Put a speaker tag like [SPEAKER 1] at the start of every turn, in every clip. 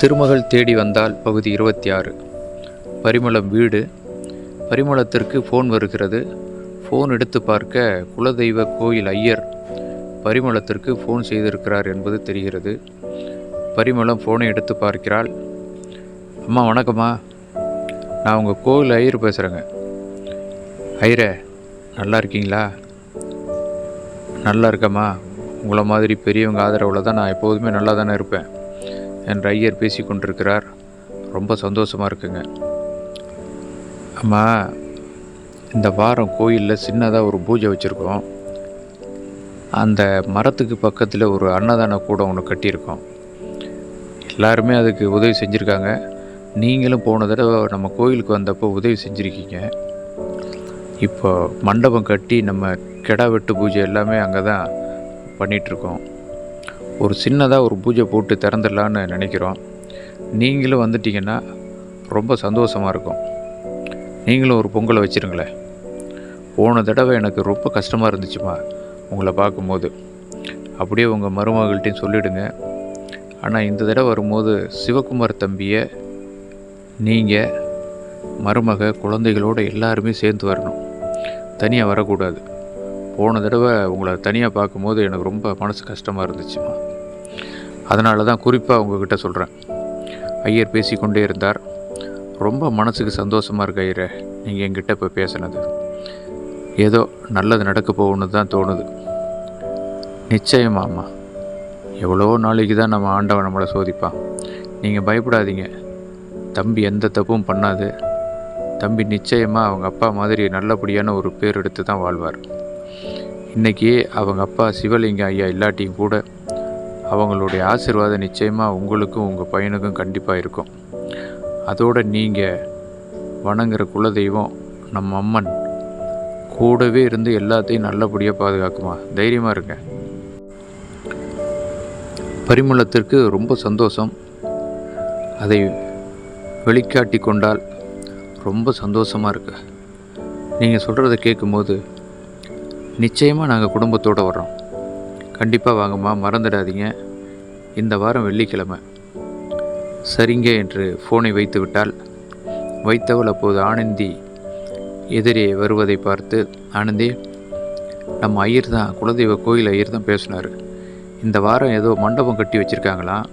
[SPEAKER 1] திருமகள் தேடி வந்தால் பகுதி 26. பரிமளம் வீடு. பரிமளத்திற்கு ஃபோன் வருகிறது. ஃபோன் எடுத்து பார்க்க குலதெய்வ கோயில் ஐயர் பரிமளத்திற்கு ஃபோன் செய்திருக்கிறார் என்பது தெரிகிறது. பரிமளம் ஃபோனை எடுத்து பார்க்கிறாள். அம்மா வணக்கம்மா, நான் உங்கள் கோயில் ஐயர் பேசுகிறேங்க. ஐயரே, நல்லா இருக்கீங்களா? நல்லா இருக்கம்மா, உங்களை மாதிரி பெரியவங்க ஆதரவில் தான் நான் எப்போதுமே நல்லா தானே இருப்பேன் என்ற ஐயர் பேசி கொண்டிருக்கிறார். ரொம்ப சந்தோஷமாக இருக்குங்க. அம்மா, இந்த வாரம் கோயிலில் சின்னதாக ஒரு பூஜை வச்சுருக்கோம். அந்த மரத்துக்கு பக்கத்தில் ஒரு அன்னதான கூடம் ஒன்று கட்டியிருக்கோம். எல்லாருமே அதுக்கு உதவி செஞ்சுருக்காங்க. நீங்களும் போன தடவை நம்ம கோயிலுக்கு வந்தப்போ உதவி செஞ்சுருக்கீங்க. இப்போ மண்டபம் கட்டி நம்ம கிடா வெட்டு பூஜை எல்லாமே அங்கே தான் பண்ணிகிட்ருக்கோம். ஒரு சின்னதாக ஒரு பூஜை போட்டு திறந்துடலான்னு நினைக்கிறோம். நீங்களும் வந்துட்டிங்கன்னா ரொம்ப சந்தோஷமாக இருக்கும். நீங்களும் ஒரு பொங்கலை வச்சுருங்களேன். போன தடவை எனக்கு ரொம்ப கஷ்டமாக இருந்துச்சுமா உங்களை பார்க்கும்போது. அப்படியே உங்கள் மருமகள்கிட்டையும் சொல்லிவிடுங்க. ஆனால் இந்த தடவை வரும்போது சிவகுமார் தம்பியை நீங்கள் மருமக குழந்தைகளோடு எல்லாருமே சேர்ந்து வரணும். தனியாக வரக்கூடாது. போன தடவை உங்களை தனியாக பார்க்கும்போது எனக்கு ரொம்ப மனசு கஷ்டமாக இருந்துச்சுமா. அதனால தான் குறிப்பாக உங்ககிட்ட சொல்கிறேன். ஐயர் பேசிக்கொண்டே இருந்தார். ரொம்ப மனசுக்கு சந்தோஷமாக இருக்கு ஐயரே, நீங்கள் என்கிட்ட இப்போ பேசினது. ஏதோ நல்லது நடக்க போகணுன்னு தான் தோணுது. நிச்சயமாம்மா, எவ்வளோ நாளைக்கு தான் நம்ம ஆண்டவன் நம்மளை சோதிப்பான். நீங்கள் பயப்படாதீங்க. தம்பி எந்த தப்பும் பண்ணாது. தம்பி நிச்சயமாக அவங்க அப்பா மாதிரி நல்லபடியான ஒரு பேர் எடுத்து தான் வாழ்வார். இன்றைக்கி அவங்க அப்பா சிவலிங்க ஐயா இல்லாட்டியும் கூட அவங்களுடைய ஆசீர்வாதம் நிச்சயமாக உங்களுக்கும் உங்கள் பையனுக்கும் கண்டிப்பாக இருக்கும். அதோடு நீங்கள் வணங்குற குலதெய்வம் நம்ம அம்மன் கூடவே இருந்து எல்லாத்தையும் நல்லபடியாக பாதுகாக்குமா. தைரியமாக இருங்க. பரிமளத்திற்கு ரொம்ப சந்தோஷம். அதை வெளிக்காட்டி கொண்டால் ரொம்ப சந்தோஷமாக இருக்கு. நீங்கள் சொல்கிறத கேட்கும்போது நிச்சயமாக நாங்கள் குடும்பத்தோடு வர்றோம். கண்டிப்பாக வாங்கம்மா, மறந்துடாதீங்க. இந்த வாரம் வெள்ளிக்கிழமை. சரிங்க என்று ஃபோனை வைத்து விட்டால் வைத்தவள் அப்போது ஆனந்தி எதிரே வருவதை பார்த்து, ஆனந்தி, நம்ம ஐயர் தான், குலதெய்வ கோயில் ஐயர் தான் பேசினார். இந்த வாரம் ஏதோ மண்டபம் கட்டி வச்சுருக்காங்களாம்.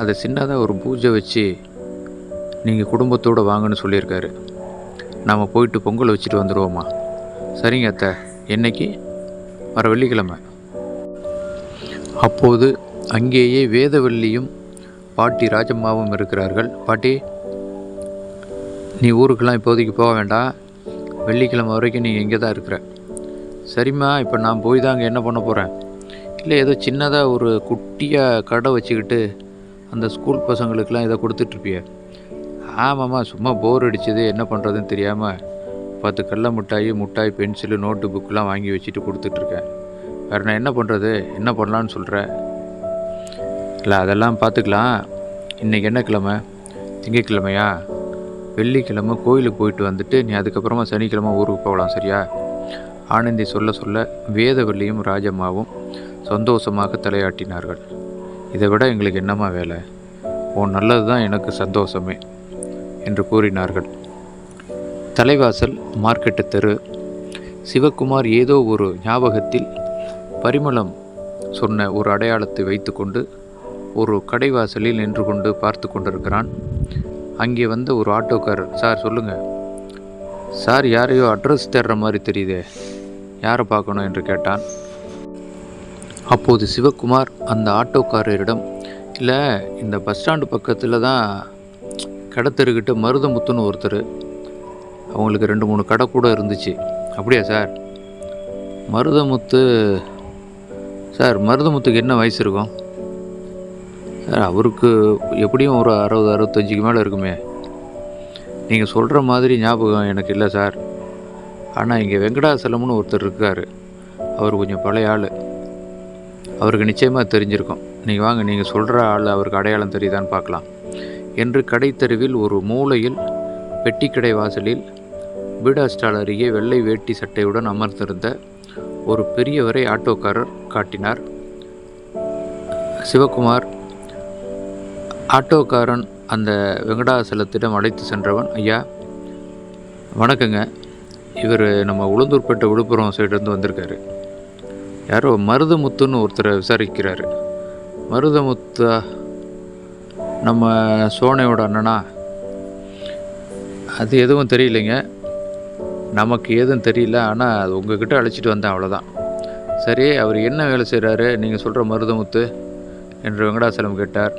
[SPEAKER 1] அதை சின்னதாக ஒரு பூஜை வச்சு நீங்கள் குடும்பத்தோடு வாங்கன்னு சொல்லியிருக்காரு. நாம் போயிட்டு பொங்கல் வச்சுட்டு வந்துடுவோம்மா. சரிங்க அத்தை. என்னைக்கு? வர வெள்ளிக்கிழமை. அப்போது அங்கேயே வேதவல்லியும் பாட்டி ராஜம்மாவும் இருக்கிறார்கள். பாட்டி, நீ ஊருக்கெல்லாம் இப்போதைக்கு போக வேண்டாம். வெள்ளிக்கிழமை வரைக்கும் நீங்கள் இங்கே தான் இருக்கிற. சரிம்மா, இப்போ நான் போய் தான் அங்கே என்ன பண்ண போகிறேன்? இல்லை, ஏதோ சின்னதாக ஒரு குட்டியாக கடை வச்சுக்கிட்டு அந்த ஸ்கூல் பசங்களுக்கெல்லாம் இதை கொடுத்துட்ருப்பிய. ஆமாம்மா, சும்மா போர் அடிச்சது, என்ன பண்ணுறதுன்னு தெரியாமல் 10 கடல மிட்டாய், பென்சிலு, நோட்டு புக்கெலாம் வாங்கி வச்சுட்டு கொடுத்துட்ருக்கேன். வேறு நான் என்ன பண்ணுறது? என்ன பண்ணலான்னு சொல்கிறேன்? இல்லை, அதெல்லாம் பார்த்துக்கலாம். இன்றைக்கி என்ன கிழமை? திங்கட்கிழமையா? வெள்ளிக்கிழமை கோயிலுக்கு போயிட்டு வந்துட்டு நீ அதுக்கப்புறமா சனிக்கிழமை ஊருக்கு போகலாம், சரியா? ஆனந்தி சொல்ல சொல்ல வேதவல்லியும் ராஜம்மாவும் சந்தோஷமாக தலையாட்டினார்கள். இதை விட எங்களுக்கு என்னம்மா வேலை? உன் நல்லது தான் எனக்கு சந்தோஷமே என்று கூறினார்கள். தலைவாசல், மார்க்கெட்டு தெரு. சிவகுமார் ஏதோ ஒரு ஞாபகத்தில் பரிமளம் சொன்ன ஒரு அடையாளத்தை வைத்து கொண்டு ஒரு கடைவாசலில் நின்று கொண்டு பார்த்து கொண்டிருக்கிறான். அங்கே வந்த ஒரு ஆட்டோக்காரர், சார் சொல்லுங்கள். சார், யாரையோ அட்ரஸ் தேடுற மாதிரி தெரியுதே, யாரை பார்க்கணும் என்று கேட்டான். அப்போது சிவகுமார் அந்த ஆட்டோக்காரரிடம், இல்லை, இந்த பஸ் ஸ்டாண்டு பக்கத்தில் தான் கடத்தருக்கிட்ட மருதமுத்துன்னு ஒருத்தர், அவங்களுக்கு 2-3 கடை கூட இருந்துச்சு. அப்படியா சார்? மருதமுத்து சார், மருதமுத்துக்கு என்ன வயசு இருக்கும் சார்? அவருக்கு எப்படியும் ஒரு 60-65க்கு மேலே இருக்குமே. நீங்கள் சொல்கிற மாதிரி ஞாபகம் எனக்கு இல்லை சார். ஆனால் இங்கே வெங்கடாசலம்னு ஒருத்தர் இருக்கார். அவர் கொஞ்சம் பழைய ஆள். அவருக்கு நிச்சயமாக தெரிஞ்சிருக்கும். நீங்கள் வாங்க, நீங்கள் சொல்கிற ஆள் அவருக்கு அடையாளம் தெரியுதான்னு பார்க்கலாம் என்று கடைத்தெருவில் ஒரு மூலையில் பெட்டிக்கடை வாசலில் பீடா ஸ்டால் அருகே வெள்ளை வேட்டி சட்டையுடன் அமர்ந்திருந்த ஒரு பெரியவரை ஆட்டோக்காரர் காட்டினார். சிவகுமார் ஆட்டோக்காரன் அந்த வெங்கடாசலத்திடம் அழைத்து சென்றவன், ஐயா வணக்கங்க, இவர் நம்ம உளுந்தூர்பேட்டை விழுப்புரம் சைடுலேருந்து வந்திருக்காரு. யாரோ மருதமுத்துன்னு ஒருத்தரை விசாரிக்கிறாரு. மருதமுத்தா நம்ம சோனையோட அண்ணனா? அது எதுவும் தெரியலைங்க, நமக்கு எதுவும் தெரியல, ஆனால் அது உங்ககிட்ட அழைச்சிட்டு வந்தேன், அவ்வளோதான். சரி, அவர் என்ன வேலை செய்கிறாரு நீங்கள் சொல்கிற மருதமுத்து என்று வெங்கடாசலம் கேட்டார்.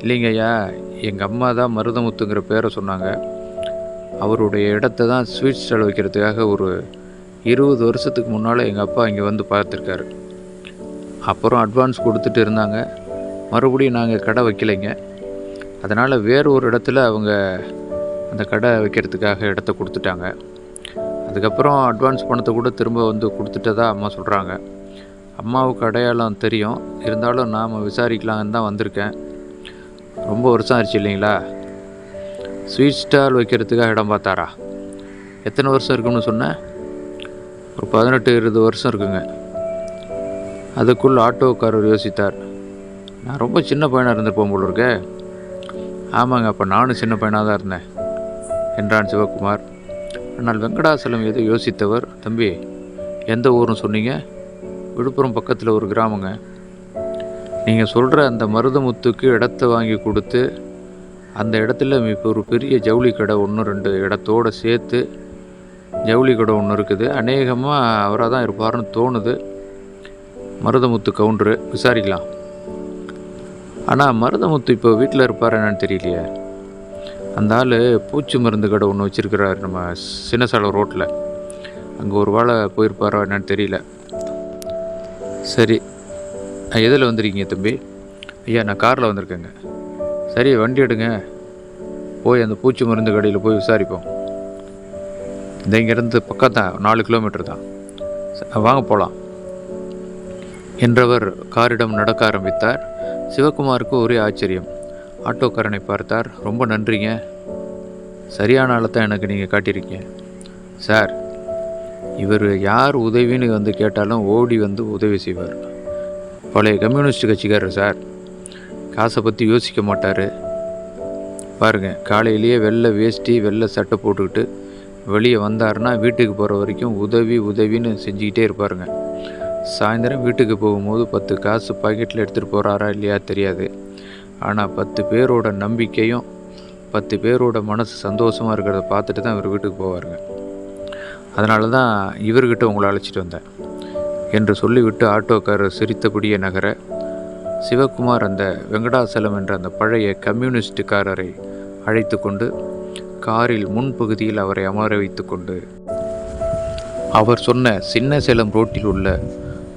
[SPEAKER 1] இல்லைங்க ஐயா, எங்கள் அம்மா தான் மருதமுத்துங்கிற பேரை சொன்னாங்க. அவருடைய இடத்த தான் ஸ்வீட் ஸ்டால் வைக்கிறதுக்காக ஒரு 20 வருஷத்துக்கு முன்னால் எங்கள் அப்பா இங்கே வந்து பார்த்துருக்காரு. அப்புறம் அட்வான்ஸ் கொடுத்துட்டு இருந்தாங்க. மறுபடியும் நாங்கள் கடை வைக்கலைங்க. அதனால் வேறு ஒரு இடத்துல அவங்க அந்த கடை வைக்கிறதுக்காக இடத்த கொடுத்துட்டாங்க. அதுக்கப்புறம் அட்வான்ஸ் பணத்தை கூட திரும்ப வந்து கொடுத்துட்டதா அம்மா சொல்கிறாங்க. அம்மாவுக்கு அடையாளம் தெரியும், இருந்தாலும் நாம் விசாரிக்கலான்னு தான் வந்திருக்கேன். ரொம்ப வருஷம் ஆயிடுச்சு இல்லைங்களா? ஸ்வீட் ஸ்டால் வைக்கிறதுக்காக இடம் பார்த்தாரா? எத்தனை வருஷம் இருக்குன்னு சொன்னேன்? ஒரு 18-20 வருஷம் இருக்குங்க. அதுக்குள் ஆட்டோக்காரர் யோசித்தார். நான் ரொம்ப சின்ன பையனாக இருந்திருப்போம் போல இருக்கே. ஆமாங்க, அப்போ நானும் சின்ன பையனாக தான் இருந்தேன் என்றான் சிவகுமார். ஆனால் வெங்கடாசலம் ஏதோ யோசித்தவர், தம்பி எந்த ஊர்னு சொன்னீங்க? விழுப்புரம் பக்கத்தில் ஒரு கிராமங்க. நீங்கள் சொல்கிற அந்த மருதமுத்துக்கு இடத்த வாங்கி கொடுத்து அந்த இடத்துல இப்போ ஒரு பெரிய ஜவுளி கடை 1-2 இடத்தோடு சேர்த்து ஜவுளி கடை ஒன்று இருக்குது. அநேகமாக அவராக தான் இருப்பார்னு தோணுது. மருதமுத்து கவுண்டரு, விசாரிக்கலாம். ஆனால் மருதமுத்து இப்போ வீட்டில் இருப்பார் என்னன்னு தெரியலையே. அந்த ஆள் பூச்சி மருந்து கடை ஒன்று வச்சுருக்கிறார் நம்ம சின்னசாலை ரோட்டில். அங்கே ஒரு வேளை போயிருப்பாரோ என்னன்னு தெரியல. சரி, எதில் வந்துருக்கீங்க தம்பி? ஐயா, நான் காரில் வந்திருக்கேங்க. சரி, வண்டி எடுங்க, போய் அந்த பூச்சி மருந்து கடையில் போய் விசாரிப்போம். இந்த இங்கேருந்து பக்கம் தான், 4 கிலோமீட்டர் தான். வாங்க போகலாம் என்றவர் காரிடம் நடக்க ஆரம்பித்தார். சிவகுமாருக்கு ஒரே ஆச்சரியம். ஆட்டோக்காரனை பார்த்தார். ரொம்ப நன்றிங்க, சரியான ஆளை தான் எனக்கு நீங்கள் காட்டியிருக்கீங்க. சார், இவர் யார் உதவின்னு வந்து கேட்டாலும் ஓடி வந்து உதவி செய்வார். பழைய கம்யூனிஸ்ட் கட்சிக்காரர் சார். காசை பற்றி யோசிக்க மாட்டார். பாருங்கள், காலையிலேயே வெள்ளை வேஷ்டி வெள்ளை சட்டை போட்டுக்கிட்டு வெளியே வந்தாருன்னா வீட்டுக்கு போகிற வரைக்கும் உதவின்னு செஞ்சுக்கிட்டே இருப்பாருங்க. சாயந்தரம் வீட்டுக்கு போகும்போது 10 காசு பாக்கெட்டில் எடுத்துகிட்டு போகிறாரா இல்லையா தெரியாது. ஆனால் 10 பேரோட நம்பிக்கையும் 10 பேரோட மனசு சந்தோஷமாக இருக்கிறத பார்த்துட்டு தான் இவர் வீட்டுக்கு போவாருங்க. அதனால தான் இவர்கிட்ட உங்களை அழைச்சிட்டு வந்தேன் என்று சொல்லிவிட்டு ஆட்டோக்காரர் சிரித்தபடியே நகர, சிவகுமார் அந்த வெங்கடாசலம் என்ற அந்த பழைய கம்யூனிஸ்டுக்காரரை அழைத்து கொண்டு காரில் முன்பகுதியில் அவரை அமர வைத்து கொண்டு அவர் சொன்ன சின்ன சேலம் ரோட்டில் உள்ள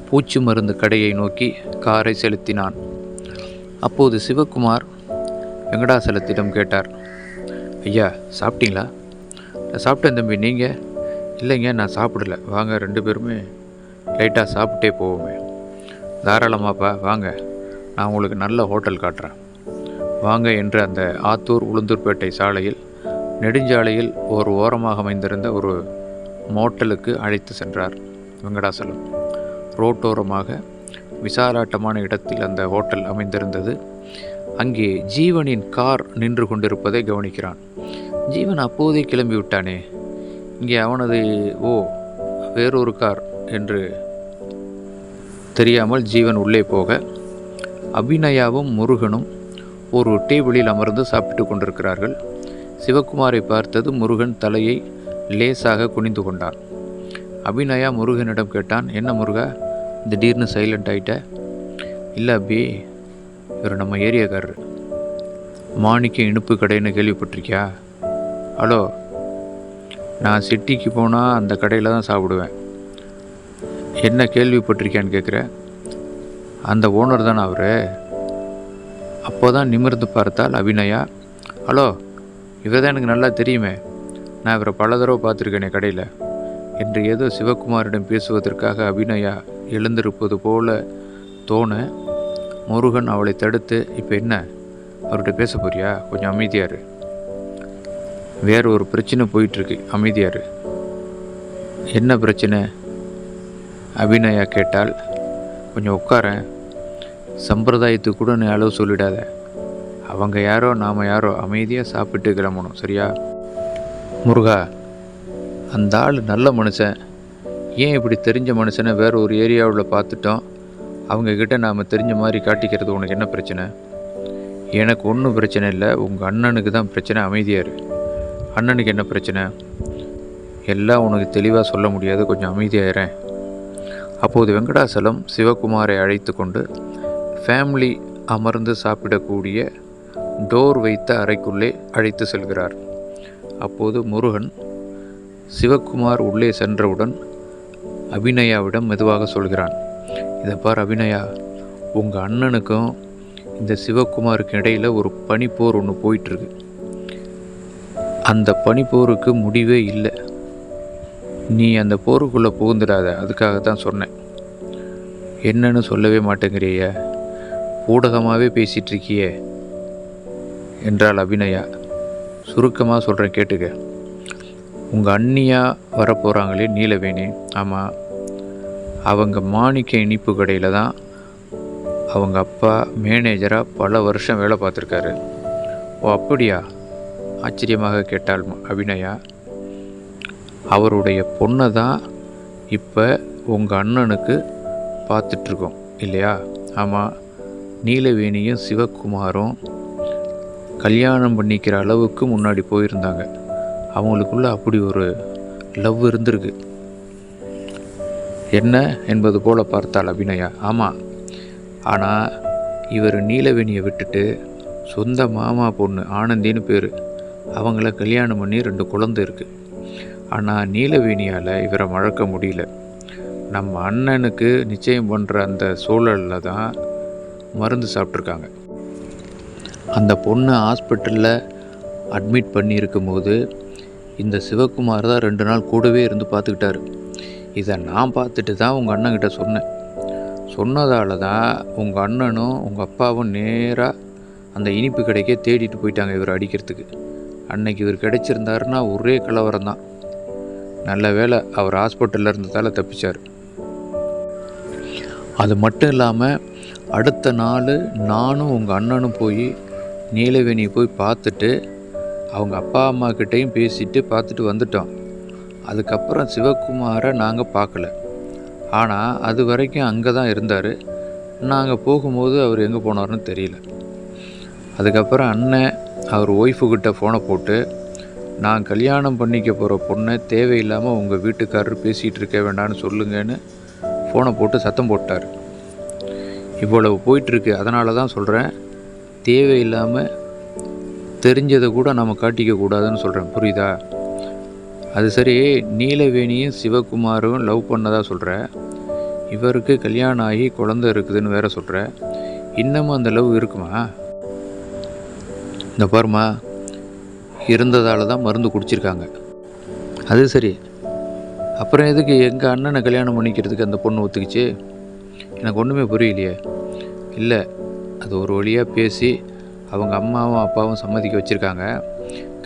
[SPEAKER 1] பூச்சி மருந்து கடையை நோக்கி காரை செலுத்தினான். அப்போது சிவகுமார் வெங்கடாசலத்திடம் கேட்டார், ஐயா சாப்பிட்டீங்களா? நான் சாப்பிட்டேன் தம்பி, நீங்கள்? இல்லைங்க, நான் சாப்பிடல. வாங்க 2 பேருமே லைட்டாக சாப்பிட்டே போவோமே. தாராளமாப்பா, வாங்க, நான் உங்களுக்கு நல்ல ஹோட்டல் காட்டுறேன், வாங்க என்று அந்த ஆத்தூர் உளுந்தூர்பேட்டை சாலையில் நெடுஞ்சாலையில் ஒரு ஓரமாக அமைந்திருந்த ஒரு மோட்டலுக்கு அழைத்து சென்றார் வெங்கடாசலம். ரோட்டோரமாக விசாலாட்டமான இடத்தில் அந்த ஹோட்டல் அமைந்திருந்தது. அங்கே ஜீவனின் கார் நின்று கொண்டிருப்பதை கவனிக்கிறான். ஜீவன் அப்போதே கிளம்பி விட்டானே, இங்கே அவனது வேறொரு கார் என்று தெரியாமல் ஜீவன் உள்ளே போக அபிநயாவும் முருகனும் ஒரு டேபிளில் அமர்ந்து சாப்பிட்டு கொண்டிருக்கிறார்கள். சிவகுமாரை பார்த்தது முருகன் தலையை லேசாக குனிந்து கொண்டான். அபிநயா முருகனிடம் கேட்டான், என்ன முருகா, திடீர்னு சைலண்ட் ஆகிட்ட? இல்லை அபி, இவர் நம்ம ஏரியாக்காரர், மாணிக்க இனிப்பு கடைன்னு கேள்விப்பட்டிருக்கியா? ஹலோ, நான் சிட்டிக்கு போனால் அந்த கடையில் தான் சாப்பிடுவேன். என்ன கேள்விப்பட்டிருக்கியான்னு கேட்குறேன். அந்த ஓனர் தானே அவர்? அப்போ தான் நிமிர்ந்து பார்த்தால் அபிநயா. ஹலோ, இவர் தான் எனக்கு நல்லா தெரியுமே, நான் இவரை பல தடவை பார்த்துருக்கேனே கடையில் என்று ஏதோ சிவகுமாரிடம் பேசுவதற்காக அபிநயா எழுந்திருப்பது போல தோண முருகன் அவளை தடுத்து, இப்போ என்ன, அவர்கிட்ட பேச போறியா? கொஞ்சம் அமைதியாரு, வேறு ஒரு பிரச்சனை போயிட்டுருக்கு, அமைதியாரு. என்ன பிரச்சனை? அபிநயா கேட்டால். கொஞ்சம் உட்காரேன், சம்பிரதாயத்துக்கு கூட நீ அளவு சொல்லிடாத. அவங்க யாரோ நாம் யாரோ, அமைதியாக சாப்பிட்டு கிளம்பணும், சரியா? முருகா, அந்த ஆள் நல்ல மனுஷன். ஏன் இப்படி தெரிஞ்ச மனுஷனை வேறு ஒரு ஏரியாவில் பார்த்துட்டோம், அவங்கக்கிட்ட நாம் தெரிஞ்ச மாதிரி காட்டிக்கிறது உனக்கு என்ன பிரச்சனை? எனக்கு ஒன்றும் பிரச்சனை இல்லை, உங்கள் அண்ணனுக்கு தான் பிரச்சனை. அமைதியார். அண்ணனுக்கு என்ன பிரச்சனை? எல்லாம் உனக்கு தெளிவாக சொல்ல முடியாது, கொஞ்சம் அமைதியாகிறேன். அப்போது வெங்கடாசலம் சிவகுமாரை அழைத்து கொண்டு ஃபேமிலி அமர்ந்து சாப்பிடக்கூடிய டோர் வைத்த அறைக்குள்ளே அழைத்து செல்கிறார். அப்போது முருகன் சிவகுமார் உள்ளே சென்றவுடன் அபிநயாவிடம் மெதுவாக சொல்கிறான், இதை பார் அபிநயா, உங்கள் அண்ணனுக்கும் இந்த சிவகுமாருக்கு இடையில் ஒரு பனிப்போர் ஒன்று போயிட்டுருக்கு. அந்த பனிப்போருக்கு முடிவே இல்லை. நீ அந்த போருக்குள்ளே புகுந்துடாத, அதுக்காக தான் சொன்னேன். என்னன்னு சொல்லவே மாட்டேங்கிறிய, ஊடகமாகவே பேசிகிட்ருக்கியே என்றாள் அபிநயா. சுருக்கமாக சொல்கிறேன் கேட்டுக்க. உங்கள் அண்ணியா வரப்போகிறாங்களே நீலவேணி, ஆமாம், அவங்க மாணிக்க இனிப்பு கடையில் தான் அவங்க அப்பா மேனேஜராக பல வருஷம் வேலை பார்த்துருக்காரு. ஓ அப்படியா? ஆச்சரியமாக கேட்டாள் அபிநயா. அவருடைய பொண்ணை தான் இப்போ உங்கள் அண்ணனுக்கு பார்த்துட்ருக்கோம் இல்லையா? ஆமாம், நீலவேணியும் சிவகுமாரும் கல்யாணம் பண்ணிக்கிற அளவுக்கு முன்னாடி போயிருந்தாங்க. அவங்களுக்குள்ள அப்படி ஒரு லவ் இருந்திருக்கு. என்ன என்பது போல பார்த்தாள் அபிநயா. ஆமாம், ஆனால் இவர் நீலவேணியை விட்டுட்டு சொந்த மாமா பொண்ணு ஆனந்தின்னு பேர், அவங்கள கல்யாணம் பண்ணி 2 குழந்தை இருக்குது. ஆனால் நீலவேணியால் இவரை மறக்க முடியல. நம்ம அண்ணனுக்கு நிச்சயம் பண்ணுற அந்த சூழலில் தான் மருந்து சாப்பிட்ருக்காங்க. அந்த பொண்ணு ஹாஸ்பிட்டலில் அட்மிட் பண்ணியிருக்கும் போது இந்த சிவகுமார் தான் 2 நாள் கூடவே இருந்து பார்த்துக்கிட்டாரு. இதை நான் பார்த்துட்டு தான் உங்கள் அண்ணன்கிட்ட சொன்னேன். சொன்னதால் தான் உங்கள் அண்ணனும் உங்கள் அப்பாவும் நேராக அந்த இனிப்பு கடைக்கே தேடிட்டு போயிட்டாங்க இவர் அடிக்கிறதுக்கு. அன்னைக்கு இவர் கிடைச்சிருந்தாருன்னா ஒரே கலவரம் தான். நல்ல வேளை அவர் ஹாஸ்பிட்டலில் இருந்ததால் தப்பிச்சார். அது மட்டும் இல்லாமல் அடுத்த நாள் நானும் உங்கள் அண்ணனும் போய் நீலவேணியை போய் பார்த்துட்டு அவங்க அப்பா அம்மாக்கிட்டையும் பேசிட்டு பார்த்துட்டு வந்துட்டோம். அதுக்கப்புறம் சிவகுமாரை நாங்கள் பார்க்கல. ஆனால் அது வரைக்கும் அங்கே தான் இருந்தார். நாங்கள் போகும்போது அவர் எங்கே போனார்னு தெரியல. அதுக்கப்புறம் அண்ணன் அவர் ஒய்ஃபுக்கிட்ட ஃபோனை போட்டு, நான் கல்யாணம் பண்ணிக்க போகிற பொண்ணை தேவையில்லாமல் உங்கள் வீட்டுக்காரர் பேசிகிட்டு இருக்க வேண்டான்னு சொல்லுங்கன்னு ஃபோனை போட்டு சத்தம் போட்டார். இவ்வளவு போயிட்டுருக்கு. அதனால தான் சொல்கிறேன், தேவையில்லாமல் தெரிஞ்சதை கூட நம்ம காட்டிக்க கூடாதுன்னு சொல்கிறேன், புரியுதா? அது சரி, நீலவேணியும் சிவகுமாரும் லவ் பண்ணதாக சொல்கிற, இவருக்கு கல்யாணம் ஆகி குழந்தை இருக்குதுன்னு வேற சொல்கிற, இன்னமும் அந்த லவ் இருக்குமா? இந்த பாருமா, இருந்ததால் தான் மருந்து குடிச்சிருக்காங்க. அது சரி, அப்புறம் எதுக்கு எங்கள் அண்ணனை கல்யாணம் பண்ணிக்கிறதுக்கு அந்த பொண்ணு ஒத்துக்குச்சு? எனக்கு ஒன்றுமே புரியலையே. இல்லை, அது ஒரு வழியாக பேசி அவங்க அம்மாவும் அப்பாவும் சம்மதிக்க வச்சுருக்காங்க.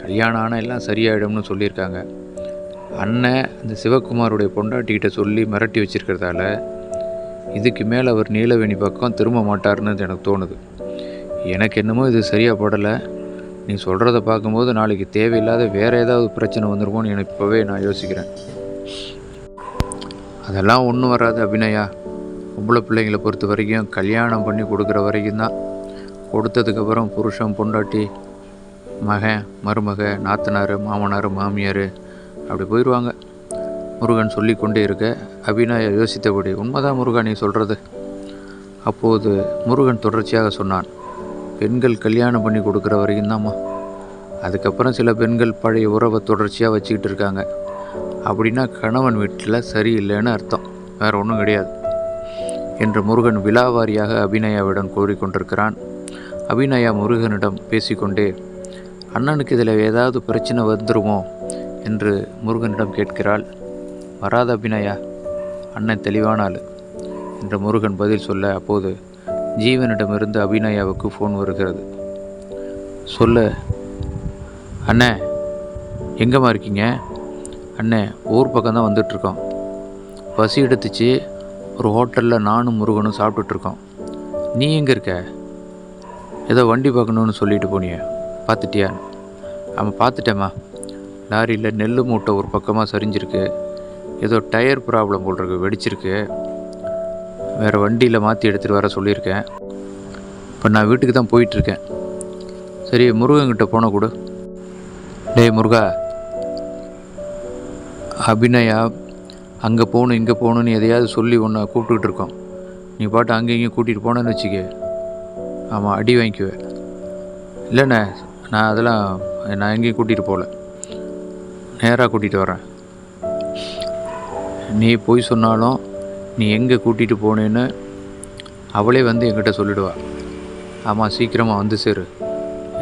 [SPEAKER 1] கல்யாணம் ஆனால் எல்லாம் சரியாயிடும்னு சொல்லியிருக்காங்க. அண்ணன் அந்த சிவகுமாருடைய பொண்டாட்டிக்கிட்ட சொல்லி மிரட்டி வச்சுருக்கிறதால இதுக்கு மேலே அவர் நீலவேணி பக்கம் திரும்ப மாட்டார்னு எனக்கு தோணுது. எனக்கு என்னமோ இது சரியாக படலை. நீ சொல்கிறத பார்க்கும்போது நாளைக்கு தேவையில்லாத வேறு ஏதாவது பிரச்சனை வந்துருமோன்னு எனக்கு இப்போவே நான் யோசிக்கிறேன். அதெல்லாம் ஒன்றும் வராது அபிநயா. பொம்பளை பிள்ளைங்களை பொறுத்த வரைக்கும் கல்யாணம் பண்ணி கொடுக்குற வரைக்கும் தான். கொடுத்ததுக்கப்புறம் புருஷன் பொண்டாட்டி மகன் மருமக நாத்தனார் மாமனார் மாமியார் அப்படி போயிடுவாங்க. முருகன் சொல்லி கொண்டே இருக்க அபிநயா யோசித்தபடி, உண்மைதான் முருகன் நீ சொல்கிறது. அப்போது முருகன் தொடர்ச்சியாக சொன்னான், பெண்கள் கல்யாணம் பண்ணி கொடுக்குற வரைக்கும் தான்மா. அதுக்கப்புறம் சில பெண்கள் பழைய உறவை தொடர்ச்சியாக வச்சுக்கிட்டு இருக்காங்க. அப்படின்னா கணவன் வீட்டில் சரியில்லைன்னு அர்த்தம், வேறு ஒன்றும் கிடையாது என்று முருகன் விலாவாரியாக அபிநயாவிடம் கூறிக்கொண்டிருக்கிறான். அபிநயா முருகனிடம் பேசிக்கொண்டே, அண்ணனுக்கு இதில் ஏதாவது பிரச்சனை வந்துருமோ என்று முருகனிடம் கேட்கிறாள். வராத அபிநயா, அண்ணன் தெளிவான ஆள் என்று முருகன் பதில் சொல்ல, அப்போது ஜீவனிடமிருந்து அபிநயாவுக்கு ஃபோன் வருகிறது. சொல்லு அண்ணே, எங்கேம்மா இருக்கீங்க? அண்ணே, ஊர் பக்கம்தான் வந்துட்டுருக்கோம். பசி எடுத்துச்சு, ஒரு ஹோட்டலில் நானும் முருகனும் சாப்பிட்டுட்ருக்கோம். நீ எங்கே இருக்க? ஏதோ வண்டி பார்க்கணுன்னு சொல்லிட்டு போனியே, பார்த்துட்டியா? ஆமாம் பார்த்துட்டேம்மா. லாரியில் நெல் மூட்டை ஒரு பக்கமாக சரிஞ்சிருக்கு. ஏதோ டயர் ப்ராப்ளம் போட்டிருக்கு, வெடிச்சிருக்கு. வேறு வண்டியில் மாற்றி எடுத்துகிட்டு வர சொல்லியிருக்கேன். இப்போ நான் வீட்டுக்கு தான் போயிட்டுருக்கேன். சரி, முருகன்கிட்ட போன கொடு. டேய் முருகா, அபிநயா அங்கே போகணும் இங்கே போகணுன்னு எதையாவது சொல்லி ஒன்று கூப்பிட்டுக்கிட்டு இருக்கோம். நீ பாட்டு அங்கே இங்கேயும் கூட்டிகிட்டு போனேன்னு வச்சுக்க. ஆமாம், அடி வாங்கிக்குவேன். இல்லைண்ணே, நான் எங்கேயும் கூட்டிகிட்டு போகல, நேராக கூட்டிகிட்டு வரேன். நீ போய் சொன்னாலும் நீ எங்கே கூட்டிகிட்டு போனேன்னு அவளே வந்து என்கிட்ட சொல்லிடுவா. ஆமாம், சீக்கிரமாக வந்து சேரு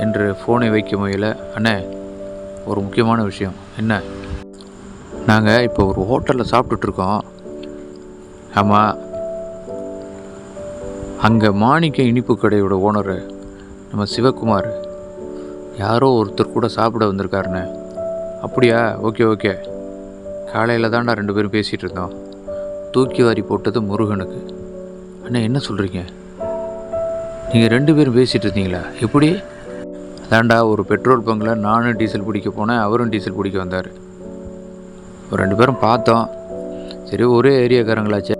[SPEAKER 1] என்று ஃபோனை வைக்க முயல. அண்ணே, ஒரு முக்கியமான விஷயம். என்ன? நாங்கள் இப்போ ஒரு ஹோட்டலில் சாப்பிட்டுட்ருக்கோம். ஆமாம், அங்கே மாணிக்க இனிப்பு கடையோட ஓனரு நம்ம சிவகுமார் யாரோ ஒருத்தர் கூட சாப்பிட வந்திருக்காருண்ணே. அப்படியா? Okay okay. காலையில் தான்டா 2 பேரும் பேசிகிட்டு இருந்தோம். தூக்கி வாரி போட்டது முருகனுக்கு. அண்ணே, என்ன சொல்கிறீங்க? நீங்கள் 2 பேரும் பேசிகிட்டு இருந்தீங்களா? எப்படி? அதான்டா, ஒரு பெட்ரோல் பங்கில் நானும் டீசல் பிடிக்க போனேன், அவரும் டீசல் பிடிக்க வந்தார். ஒரு 2 பேரும் பார்த்தோம். சரி, ஒரே ஏரியாக்காரங்களாச்சே,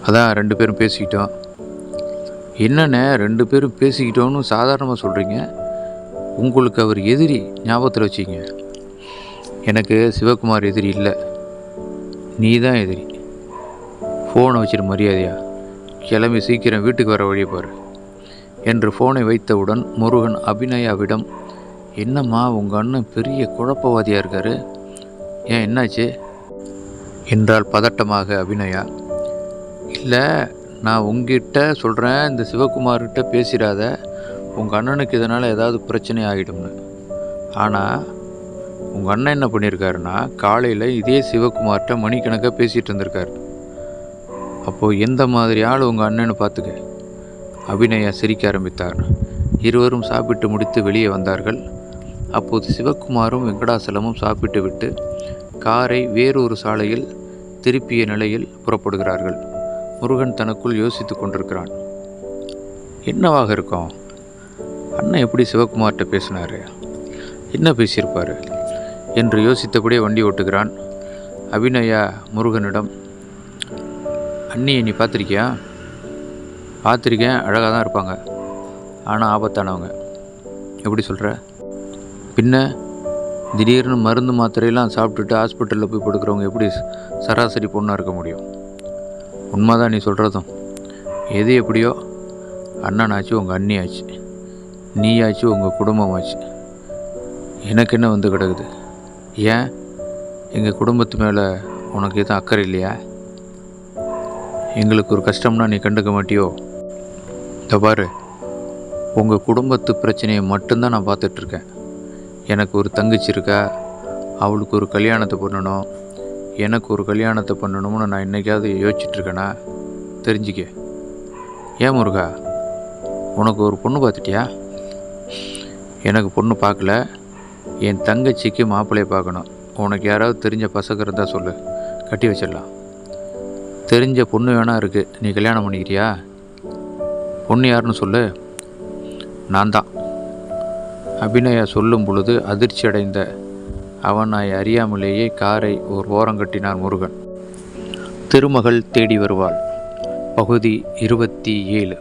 [SPEAKER 1] அதான் 2 பேரும் பேசிக்கிட்டோம். என்னண்ணே 2 பேரும் பேசிக்கிட்டோன்னு சாதாரணமாக சொல்கிறீங்க? உங்களுக்கு அவர் எதிரி, ஞாபகத்தில் வச்சிங்க. எனக்கு சிவகுமார் எதிரி இல்லை, நீ தான் எதிரி. ஃபோனை வச்சிரு மரியாதையா, கிளம்பி சீக்கிரம் வீட்டுக்கு வர வழியை பாரு என்று ஃபோனை வைத்தவுடன் முருகன் அபிநயாவிடம், என்னம்மா உங்கள் அண்ணன் பெரிய குழப்பவாதியாக இருக்கார், ஏன் என்னாச்சு என்றால் பதட்டமாக அபிநயா. இல்லை, நான் உங்ககிட்ட சொல்கிறேன், இந்த சிவகுமார்கிட்ட பேசிடாத, உங்கள் அண்ணனுக்கு இதனால் ஏதாவது பிரச்சனை ஆகிடும்னு. ஆனால் உங்கள் அண்ணன் என்ன பண்ணியிருக்காருன்னா, காலையில் இதே சிவகுமார்கிட்ட மணிக்கணக்காக பேசிகிட்டு இருந்திருக்காரு. அப்போது எந்த மாதிரி ஆள் உங்கள் அண்ணன்னு பார்த்துக்க. அபிநயா சிரிக்க ஆரம்பித்தார். இருவரும் சாப்பிட்டு முடித்து வெளியே வந்தார்கள். அப்போது சிவகுமாரும் வெங்கடாசலமும் சாப்பிட்டு விட்டு காரை வேறொரு சாலையில் திருப்பிய நிலையில் புறப்படுகிறார்கள். முருகன் தனக்குள் யோசித்து கொண்டிருக்கிறான். என்னவாக இருக்கும்? அண்ணன் எப்படி சிவகுமார்கிட்ட பேசினார், என்ன பேசியிருப்பார் என்று யோசித்தபடியே வண்டி ஓட்டுகிறான். அபிநயா முருகனிடம், அண்ணியை நீ பார்த்துருக்கியா? பார்த்துருக்கேன், அழகாக தான் இருப்பாங்க, ஆனால் ஆபத்தானவங்க. எப்படி சொல்கிற? பின்ன திடீர்னு மருந்து மாத்திரையெல்லாம் சாப்பிட்டுட்டு ஹாஸ்பிட்டலில் போய் படுக்கிறவங்க எப்படி சராசரி பொண்ணாக இருக்க முடியும்? உண்மைதான் நீ சொல்கிறதும். எது எப்படியோ, அண்ணனாச்சு உங்கள் அண்ணியாச்சு, நீயாச்சு உங்கள் குடும்பமாச்சு. எனக்கு என்ன வந்து கிடக்குது? ஏன் எங்கள் குடும்பத்து மேலே உனக்கு எதுவும் அக்கறை இல்லையா? எங்களுக்கு ஒரு கஷ்டம்னா நீ கண்டுக்க மாட்டியோ? இந்த பாரு, உங்கள் குடும்பத்து பிரச்சனையை மட்டும்தான் நான் பார்த்துட்ருக்கேன். எனக்கு ஒரு தங்கச்சி இருக்கா, அவளுக்கு ஒரு கல்யாணத்தை பண்ணணும், எனக்கு ஒரு கல்யாணத்தை பண்ணணும்னு நான் இன்றைக்காவது யோசிச்சுட்ருக்கேனா? தெரிஞ்சிக்க. ஏன் முருகா, உனக்கு ஒரு பொண்ணு பார்த்துட்டியா? எனக்கு பொண்ணு பார்க்கல, என் தங்கச்சிக்கு மாப்பிள்ளையை பார்க்கணும். உனக்கு யாராவது தெரிஞ்ச பசங்க இருந்தால் சொல்லு, கட்டி வச்சிடலாம். தெரிஞ்ச பொண்ணு வேணா இருக்குது, நீ கல்யாணம் பண்ணிக்கிறியா? பொண்ணு யாருன்னு சொல்லு. நான் தான். அபிநயா சொல்லும் பொழுது அதிர்ச்சி அடைந்த அவனை அறியாமலேயே காரை ஒரு ஓரங்கட்டினார் முருகன். திருமகள் தேடி வருவாள். பகுதி 27.